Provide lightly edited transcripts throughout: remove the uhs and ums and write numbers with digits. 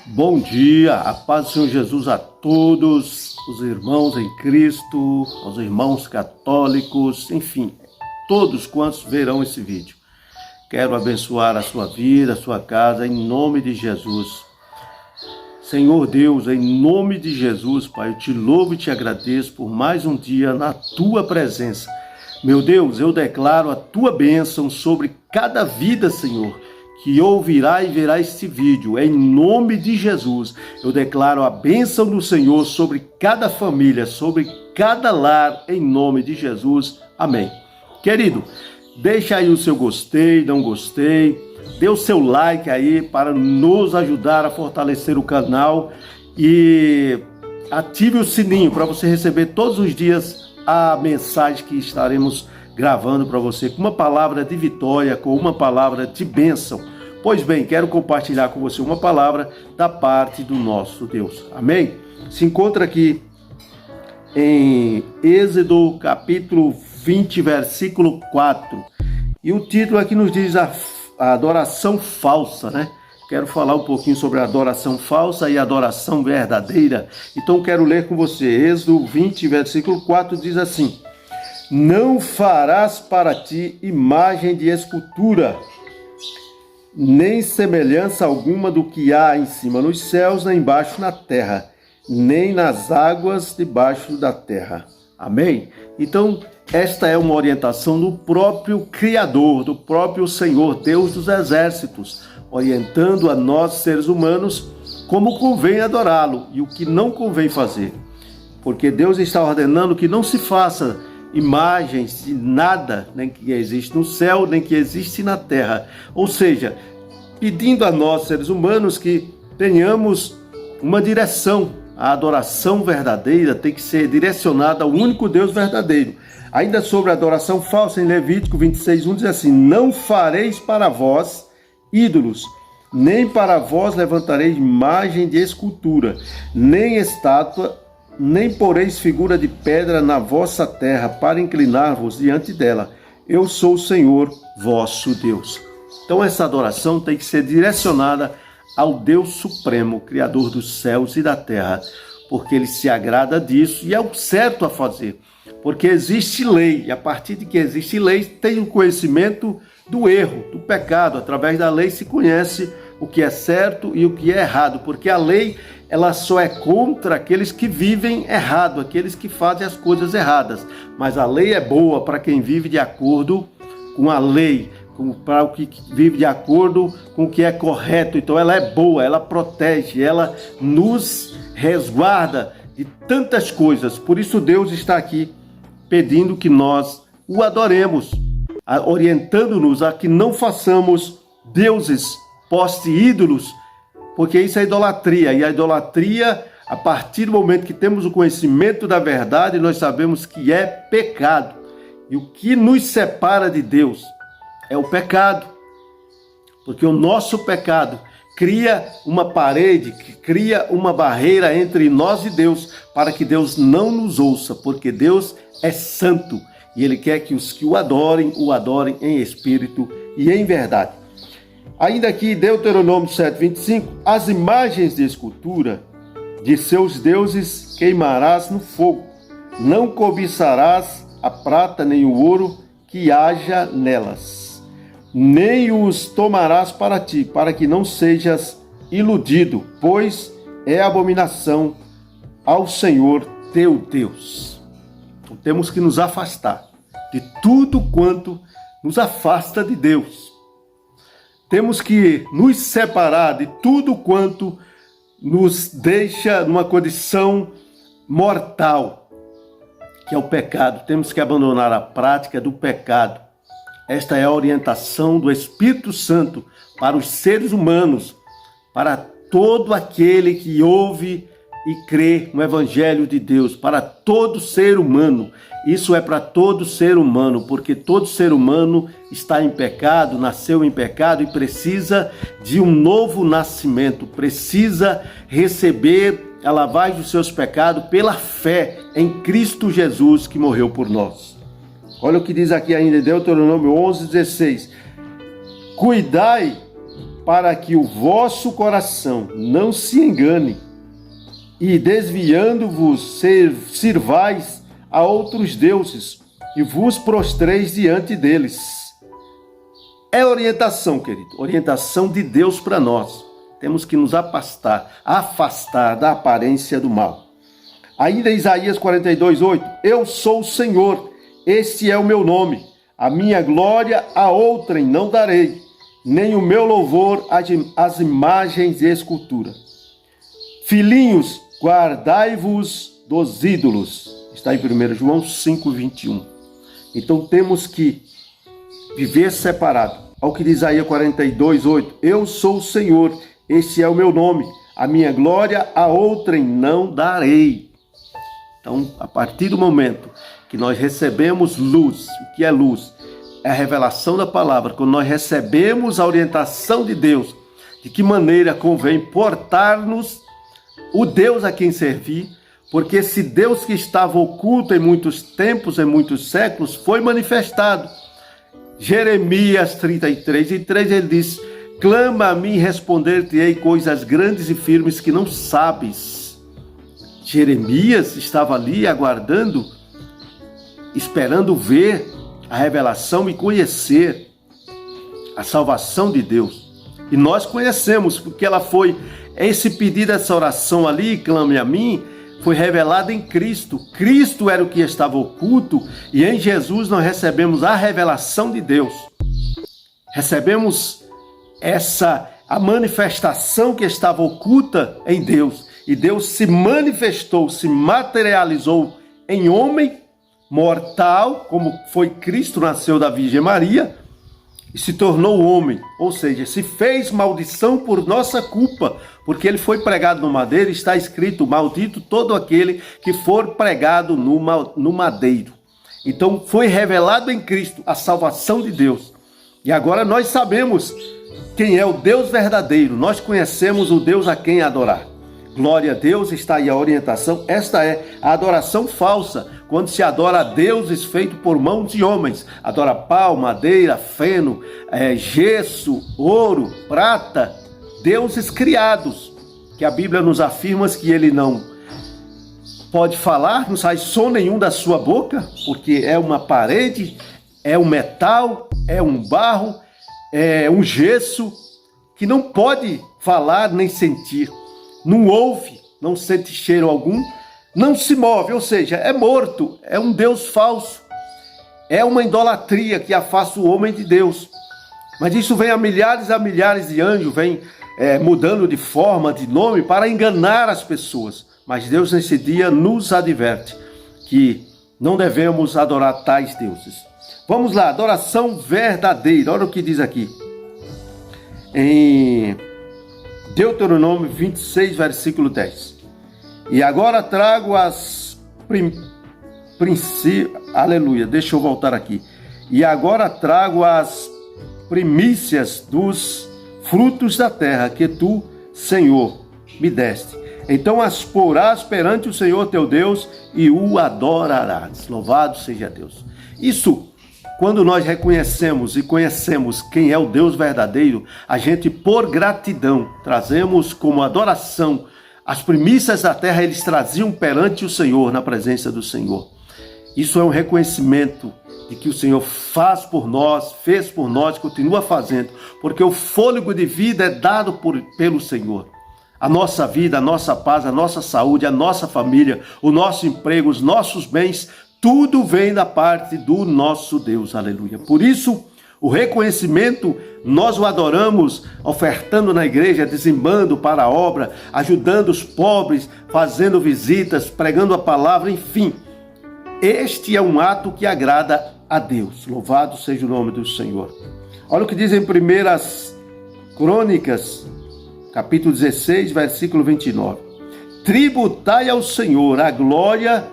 Bom dia, a paz do Senhor Jesus a todos os irmãos em Cristo, aos irmãos católicos, enfim, todos quantos verão esse vídeo. Quero abençoar a sua vida, a sua casa, em nome de Jesus. Senhor Deus, em nome de Jesus, Pai, eu te louvo e te agradeço por mais um dia na tua presença. Meu Deus, eu declaro a tua bênção sobre cada vida, Senhor, que ouvirá e verá este vídeo. Em nome de Jesus, eu declaro a bênção do Senhor sobre cada família, sobre cada lar, em nome de Jesus. Amém. Querido, deixa aí o seu gostei, não gostei, dê o seu like aí para nos ajudar a fortalecer o canal e ative o sininho para você receber todos os dias a mensagem que estaremos gravando para você com uma palavra de vitória, com uma palavra de bênção. Pois bem, quero compartilhar com você uma palavra da parte do nosso Deus. Amém? Se encontra aqui em Êxodo capítulo 20, versículo 4. E o título aqui nos diz a adoração falsa, né? Quero falar um pouquinho sobre a adoração falsa e a adoração verdadeira. Então quero ler com você. Êxodo 20, versículo 4 diz assim: não farás para ti imagem de escultura, nem semelhança alguma do que há em cima nos céus, nem embaixo na terra, nem nas águas debaixo da terra. Amém? Então, esta é uma orientação do próprio Criador, do próprio Senhor, Deus dos exércitos, orientando a nós, seres humanos, como convém adorá-lo e o que não convém fazer. Porque Deus está ordenando que não se faça imagens de nada, nem que existe no céu, nem que existe na terra. Ou seja, pedindo a nós, seres humanos, que tenhamos uma direção. A adoração verdadeira tem que ser direcionada ao único Deus verdadeiro. Ainda sobre a adoração falsa, em Levítico 26:1 diz assim: não fareis para vós ídolos, nem para vós levantareis imagem de escultura, nem estátua, nem poreis figura de pedra na vossa terra, para inclinar-vos diante dela. Eu sou o Senhor, vosso Deus. Então essa adoração tem que ser direcionada ao Deus Supremo, Criador dos céus e da terra, porque Ele se agrada disso e é o certo a fazer. Porque existe lei, e a partir de que existe lei, tem o conhecimento do erro, do pecado. Através da lei se conhece o que é certo e o que é errado, porque a lei ela só é contra aqueles que vivem errado, aqueles que fazem as coisas erradas. Mas a lei é boa para quem vive de acordo com a lei, para o que vive de acordo com o que é correto. Então ela é boa, ela protege, ela nos resguarda de tantas coisas. Por isso Deus está aqui pedindo que nós o adoremos, orientando-nos a que não façamos deuses, poste ídolos, porque isso é idolatria. E a idolatria, a partir do momento que temos o conhecimento da verdade, nós sabemos que é pecado. E o que nos separa de Deus é o pecado. Porque o nosso pecado cria uma parede, cria uma barreira entre nós e Deus, para que Deus não nos ouça, porque Deus é santo e Ele quer que os que o adorem em espírito e em verdade. Ainda aqui, Deuteronômio 7:25, as imagens de escultura de seus deuses queimarás no fogo, não cobiçarás a prata nem o ouro que haja nelas, nem os tomarás para ti, para que não sejas iludido, pois é abominação ao Senhor teu Deus. Então, temos que nos afastar de tudo quanto nos afasta de Deus. Temos que nos separar de tudo quanto nos deixa numa condição mortal, que é o pecado. Temos que abandonar a prática do pecado. Esta é a orientação do Espírito Santo para os seres humanos, para todo aquele que ouve e crê no Evangelho de Deus, para todo ser humano. Isso é para todo ser humano, porque todo ser humano está em pecado, nasceu em pecado e precisa de um novo nascimento, precisa receber a lavagem dos seus pecados pela fé em Cristo Jesus que morreu por nós. Olha o que diz aqui ainda em Deuteronômio 11:16. Cuidai para que o vosso coração não se engane e desviando-vos sirvais a outros deuses e vos prostreis diante deles. É orientação, querido, orientação de Deus para nós. Temos que nos afastar da aparência do mal. Ainda Isaías 42:8, eu sou o Senhor, este é o meu nome, a minha glória a outrem não darei, nem o meu louvor às imagens e escultura. Filhinhos, guardai-vos dos ídolos. Está em 1 João 5:21. Então temos que viver separado. Ao que diz Isaías 42:8, eu sou o Senhor, este é o meu nome, a minha glória a outrem não darei. Então, a partir do momento que nós recebemos luz, o que é luz? É a revelação da palavra. Quando nós recebemos a orientação de Deus, de que maneira convém portar-nos o Deus a quem servir, porque esse Deus que estava oculto em muitos tempos, em muitos séculos, foi manifestado. Jeremias 33:3, ele diz, clama a mim e responder-te-ei coisas grandes e firmes que não sabes. Jeremias estava ali aguardando, esperando ver a revelação e conhecer a salvação de Deus. E nós conhecemos, porque esse pedido, essa oração ali, clame a mim, foi revelado em Cristo. Cristo era o que estava oculto e em Jesus nós recebemos a revelação de Deus. Recebemos a manifestação que estava oculta em Deus. E Deus se manifestou, se materializou em homem mortal, como foi Cristo, nasceu da Virgem Maria, e se tornou homem, ou seja, se fez maldição por nossa culpa, porque ele foi pregado no madeiro, está escrito, maldito todo aquele que for pregado no madeiro. Então foi revelado em Cristo a salvação de Deus. E agora nós sabemos quem é o Deus verdadeiro, nós conhecemos o Deus a quem adorar. Glória a Deus, está aí a orientação. Esta é a adoração falsa, quando se adora a deuses feitos por mãos de homens. Adora pau, madeira, feno, gesso, ouro, prata, deuses criados, que a Bíblia nos afirma que ele não pode falar, não sai som nenhum da sua boca, porque é uma parede, é um metal, é um barro, é um gesso, que não pode falar nem sentir. Não ouve, não sente cheiro algum, não se move, ou seja, é morto, é um Deus falso, é uma idolatria que afasta o homem de Deus. Mas isso vem a milhares de anjos, vem mudando de forma, de nome, para enganar as pessoas. Mas Deus nesse dia nos adverte que não devemos adorar tais deuses. Vamos lá, adoração verdadeira, olha o que diz aqui. Em Deuteronômio 26, versículo 10. E agora trago aleluia, deixa eu voltar aqui. E agora trago as primícias dos frutos da terra que tu, Senhor, me deste. Então as porás perante o Senhor teu Deus e o adorarás. Louvado seja Deus. Isso, quando nós reconhecemos e conhecemos quem é o Deus verdadeiro, a gente, por gratidão, trazemos como adoração as primícias da terra, eles traziam perante o Senhor, na presença do Senhor. Isso é um reconhecimento de que o Senhor faz por nós, fez por nós, continua fazendo, porque o fôlego de vida é dado pelo Senhor. A nossa vida, a nossa paz, a nossa saúde, a nossa família, o nosso emprego, os nossos bens, tudo vem da parte do nosso Deus, aleluia. Por isso, o reconhecimento, nós o adoramos, ofertando na igreja, dizimando para a obra, ajudando os pobres, fazendo visitas, pregando a palavra, enfim. Este é um ato que agrada a Deus. Louvado seja o nome do Senhor. Olha o que diz em 1 Crônicas, capítulo 16, versículo 29. Tributai ao Senhor a glória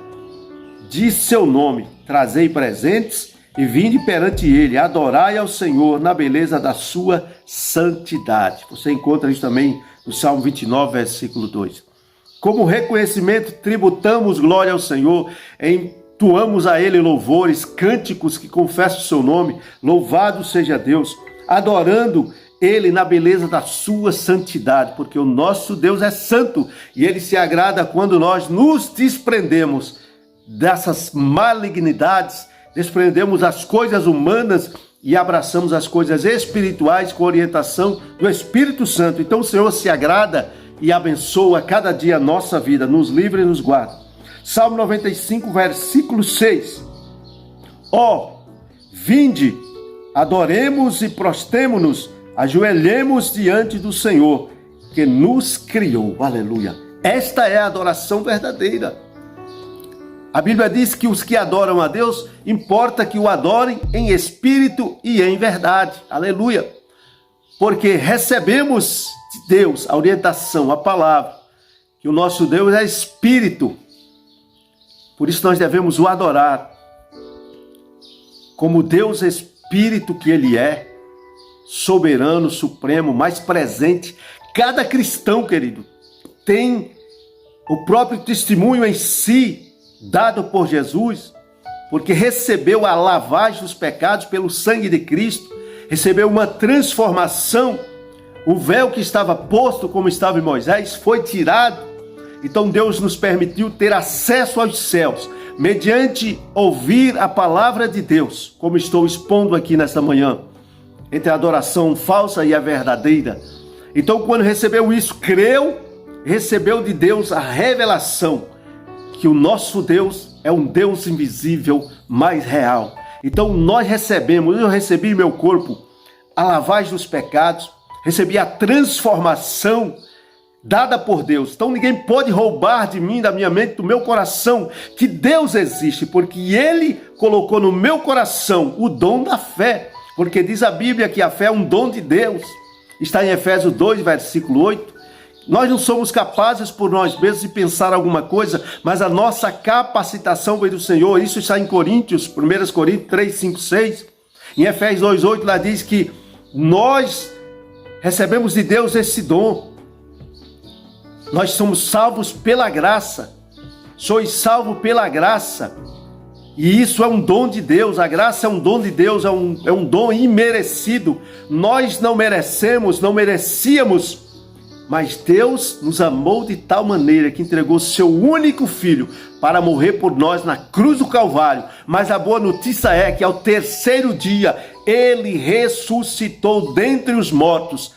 de seu nome, trazei presentes e vinde perante ele, adorai ao Senhor na beleza da sua santidade. Você encontra isso também no Salmo 29, versículo 2. Como reconhecimento, tributamos glória ao Senhor, entoamos a ele louvores, cânticos que confessam o seu nome, louvado seja Deus, adorando, Ele na beleza da sua santidade, porque o nosso Deus é santo e Ele se agrada quando nós nos desprendemos dessas malignidades, desprendemos as coisas humanas e abraçamos as coisas espirituais com orientação do Espírito Santo. Então o Senhor se agrada e abençoa cada dia a nossa vida, nos livra e nos guarda. Salmo 95, versículo 6. Vinde, adoremos e prostemo-nos, ajoelhemos diante do Senhor, que nos criou. Aleluia. Esta é a adoração verdadeira. A Bíblia diz que os que adoram a Deus, importa que o adorem em espírito e em verdade. Aleluia. Porque recebemos de Deus a orientação, a palavra, que o nosso Deus é espírito. Por isso nós devemos o adorar como Deus espírito que Ele é, soberano, supremo, mais presente. Cada cristão, querido, tem o próprio testemunho em si, dado por Jesus, porque recebeu a lavagem dos pecados pelo sangue de Cristo, recebeu uma transformação. O véu que estava posto, como estava em Moisés, foi tirado. Então Deus nos permitiu ter acesso aos céus, mediante ouvir a palavra de Deus, como estou expondo aqui nesta manhã, entre a adoração falsa e a verdadeira. Então, quando recebeu isso, creu, recebeu de Deus a revelação que o nosso Deus é um Deus invisível, mais real. Então nós recebemos, eu recebi em meu corpo a lavagem dos pecados, recebi a transformação dada por Deus. Então ninguém pode roubar de mim, da minha mente, do meu coração, que Deus existe, porque Ele colocou no meu coração o dom da fé, porque diz a Bíblia que a fé é um dom de Deus. Está em Efésios 2, versículo 8. Nós não somos capazes por nós mesmos de pensar alguma coisa, mas a nossa capacitação vem do Senhor. Isso está em Coríntios, 1 Coríntios 3, 5, 6. Em Efésios 2, 8, lá diz que nós recebemos de Deus esse dom. Nós somos salvos pela graça. Sois salvos pela graça. E isso é um dom de Deus. A graça é um dom de Deus, é um dom imerecido. Nós não merecemos, não merecíamos, mas Deus nos amou de tal maneira que entregou seu único filho para morrer por nós na cruz do Calvário. Mas a boa notícia é que ao terceiro dia Ele ressuscitou dentre os mortos.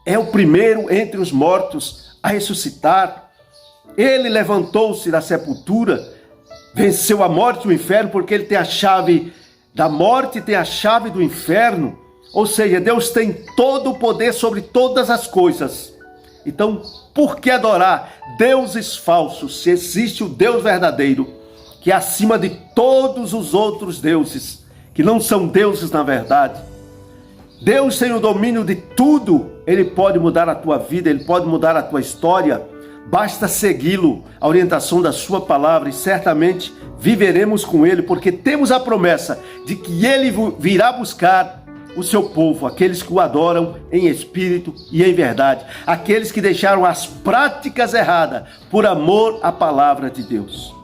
É o primeiro entre os mortos a ressuscitar. Ele levantou-se da sepultura, venceu a morte e o inferno, porque Ele tem a chave da morte e tem a chave do inferno. Ou seja, Deus tem todo o poder sobre todas as coisas. Então, por que adorar deuses falsos, se existe o Deus verdadeiro, que é acima de todos os outros deuses, que não são deuses na verdade? Deus tem o domínio de tudo. Ele pode mudar a tua vida, Ele pode mudar a tua história. Basta segui-lo, a orientação da sua palavra, e certamente viveremos com Ele, porque temos a promessa de que Ele virá buscar o seu povo, aqueles que o adoram em espírito e em verdade, aqueles que deixaram as práticas erradas por amor à palavra de Deus.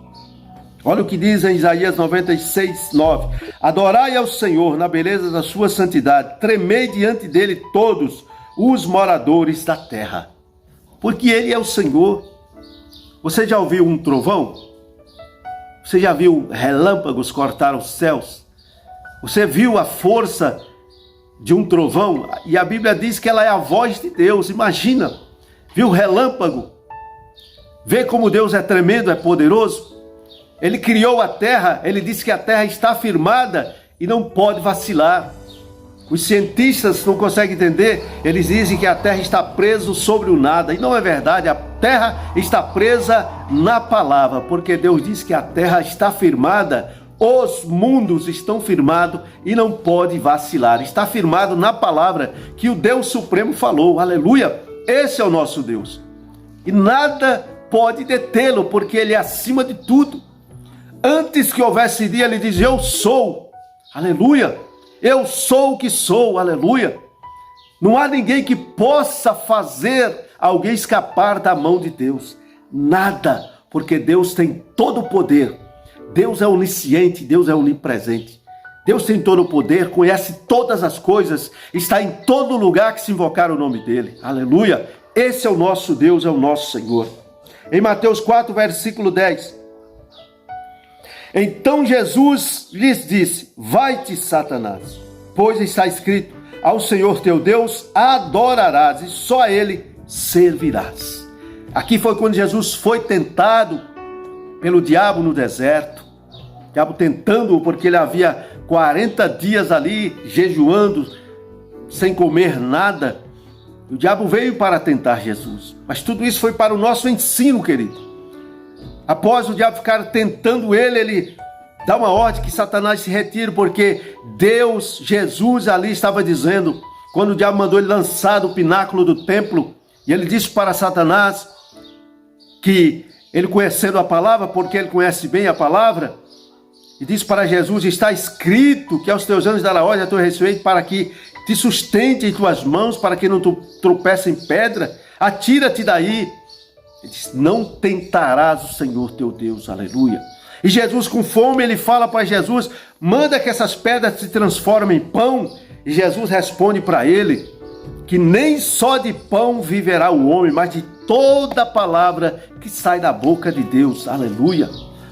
Olha o que diz em Isaías 96, 9. Adorai ao Senhor na beleza da sua santidade, tremei diante dele todos os moradores da terra, porque Ele é o Senhor. Você já ouviu um trovão? Você já viu relâmpagos cortar os céus? Você viu a força de um trovão? E a Bíblia diz que ela é a voz de Deus. Imagina, viu o relâmpago? Vê como Deus é tremendo, é poderoso. Ele criou a terra, Ele disse que a terra está firmada e não pode vacilar. Os cientistas não conseguem entender, eles dizem que a terra está presa sobre o nada, e não é verdade. A terra está presa na palavra, porque Deus diz que a terra está firmada, os mundos estão firmados e não pode vacilar. Está firmado na palavra que o Deus Supremo falou. Aleluia! Esse é o nosso Deus. E nada pode detê-lo, porque Ele é acima de tudo. Antes que houvesse dia, Ele diz: eu sou. Aleluia! Eu sou o que sou. Aleluia! Não há ninguém que possa fazer alguém escapar da mão de Deus. Nada, porque Deus tem todo o poder. Deus é onisciente, Deus é onipresente. Deus tem todo o poder, conhece todas as coisas, está em todo lugar que se invocar o nome dele. Aleluia! Esse é o nosso Deus, é o nosso Senhor. Em Mateus 4, versículo 10. Então Jesus lhes disse: vai-te, Satanás, pois está escrito: ao Senhor teu Deus adorarás e só a ele servirás. Aqui foi quando Jesus foi tentado pelo diabo no deserto. O diabo tentando-o porque ele havia 40 dias ali jejuando, sem comer nada. O diabo veio para tentar Jesus. Mas tudo isso foi para o nosso ensino, querido. Após o diabo ficar tentando ele dá uma ordem que Satanás se retire, porque Deus, Jesus ali estava dizendo, quando o diabo mandou ele lançar do pináculo do templo, e ele disse para Satanás que ele conhecendo a palavra, porque ele conhece bem a palavra, e disse para Jesus: está escrito que aos teus anos dará ordem a teu respeito, para que te sustente em tuas mãos, para que não tropeça em pedra, atira-te daí. Ele disse: não tentarás o Senhor teu Deus, aleluia. E Jesus com fome, ele fala para Jesus: manda que essas pedras se transformem em pão. E Jesus responde para ele que nem só de pão viverá o homem, mas de toda palavra que sai da boca de Deus, aleluia.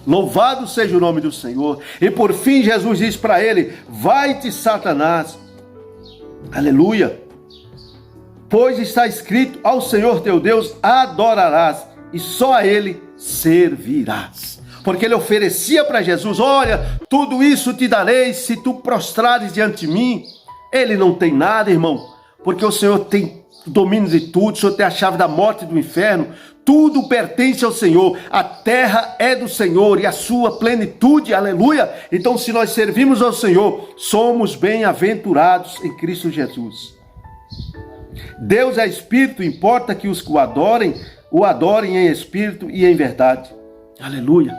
Louvado seja o nome do Senhor. E por fim Jesus diz para ele: vai-te, Satanás, aleluia, pois está escrito: ao Senhor teu Deus adorarás e só a ele servirás. Porque ele oferecia para Jesus: olha, tudo isso te darei se tu prostrares diante de mim. Ele não tem nada, irmão, porque o Senhor tem domínio de tudo, o Senhor tem a chave da morte e do inferno, tudo pertence ao Senhor, a terra é do Senhor e a sua plenitude, aleluia. Então, se nós servimos ao Senhor, somos bem-aventurados em Cristo Jesus. Deus é Espírito, importa que os que o adorem em Espírito e em verdade, aleluia.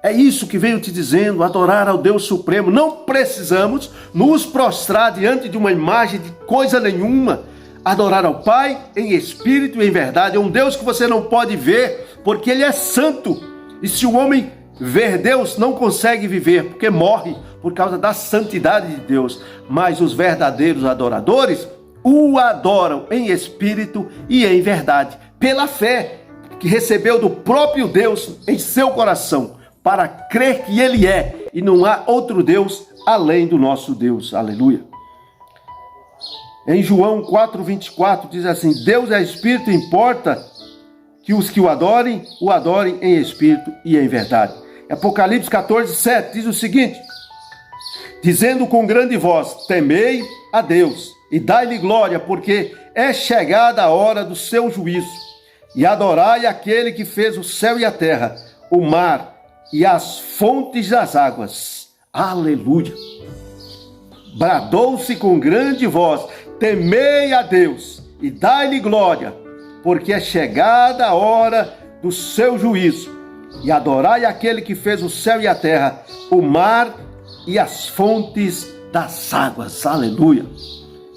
É isso que venho te dizendo, adorar ao Deus Supremo. Não precisamos nos prostrar diante de uma imagem de coisa nenhuma. Adorar ao Pai em espírito e em verdade. É um Deus que você não pode ver, porque Ele é santo. E se o homem ver Deus, não consegue viver, porque morre por causa da santidade de Deus. Mas os verdadeiros adoradores o adoram em espírito e em verdade, pela fé que recebeu do próprio Deus em seu coração, para crer que Ele é, e não há outro Deus além do nosso Deus, aleluia. Em João 4:24 diz assim: Deus é Espírito, importa que os que o adorem em espírito e em verdade. Apocalipse 14:7 diz o seguinte: dizendo com grande voz: temei a Deus e dai-lhe glória, porque é chegada a hora do seu juízo, e adorai aquele que fez o céu e a terra, o mar e as fontes das águas. Aleluia. Bradou-se com grande voz: temei a Deus e dai-lhe glória, porque é chegada a hora do seu juízo, e adorai aquele que fez o céu e a terra, o mar e as fontes das águas. Aleluia.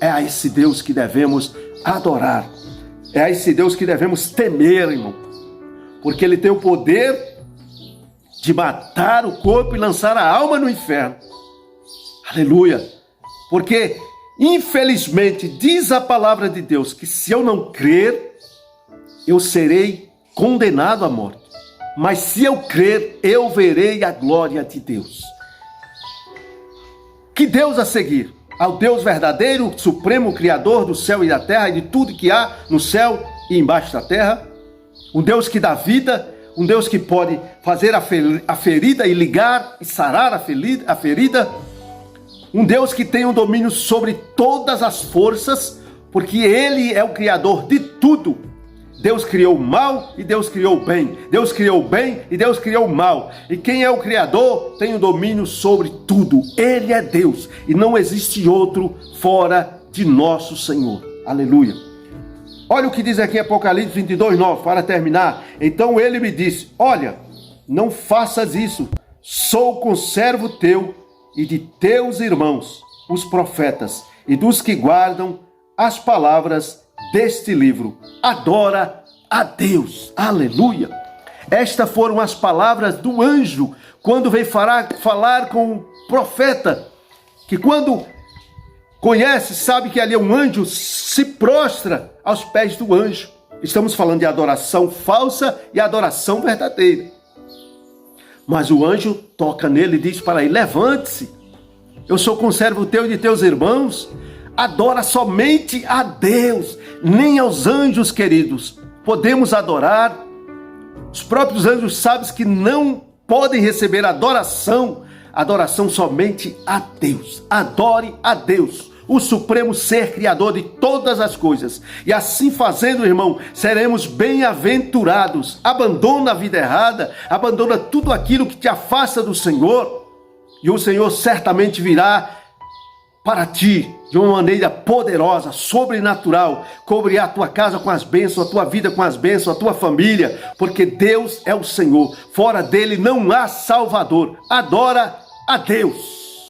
É a esse Deus que devemos adorar, é a esse Deus que devemos temer, irmão, porque Ele tem o poder de matar o corpo e lançar a alma no inferno. Aleluia. Porque, infelizmente, diz a palavra de Deus que se eu não crer, eu serei condenado à morte. Mas se eu crer, eu verei a glória de Deus. Que Deus a seguir? Ao Deus verdadeiro, supremo, criador do céu e da terra e de tudo que há no céu e embaixo da terra. Um Deus que dá vida, um Deus que pode fazer a ferida e ligar e sarar a ferida. Um Deus que tem um domínio sobre todas as forças, porque Ele é o Criador de tudo. Deus criou o mal e Deus criou o bem. Deus criou o bem e Deus criou o mal. E quem é o Criador tem o domínio sobre tudo. Ele é Deus e não existe outro fora de nosso Senhor. Aleluia. Olha o que diz aqui em Apocalipse 22:9, para terminar. Então ele me disse: olha, não faças isso. Sou conservo teu e de teus irmãos, os profetas, e dos que guardam as palavras deste livro. Adora a Deus. Aleluia. Estas foram as palavras do anjo quando veio falar com o profeta. que quando conhece, sabe que ali é um anjo, se prostra aos pés do anjo. Estamos falando de adoração falsa e adoração verdadeira. Mas o anjo toca nele e diz para ele: levante-se, eu sou conservo teu e de teus irmãos. Adora somente a Deus, nem aos anjos, queridos, podemos adorar. Os próprios anjos sabem que não podem receber adoração somente a Deus. Adore a Deus, o supremo ser criador de todas as coisas. E assim fazendo, irmão, seremos bem-aventurados. Abandona a vida errada, abandona tudo aquilo que te afasta do Senhor, e o Senhor certamente virá para ti de uma maneira poderosa, sobrenatural, cobrir a tua casa com as bênçãos, a tua vida com as bênçãos, a tua família, porque Deus é o Senhor. Fora dele não há Salvador. Adora a Deus.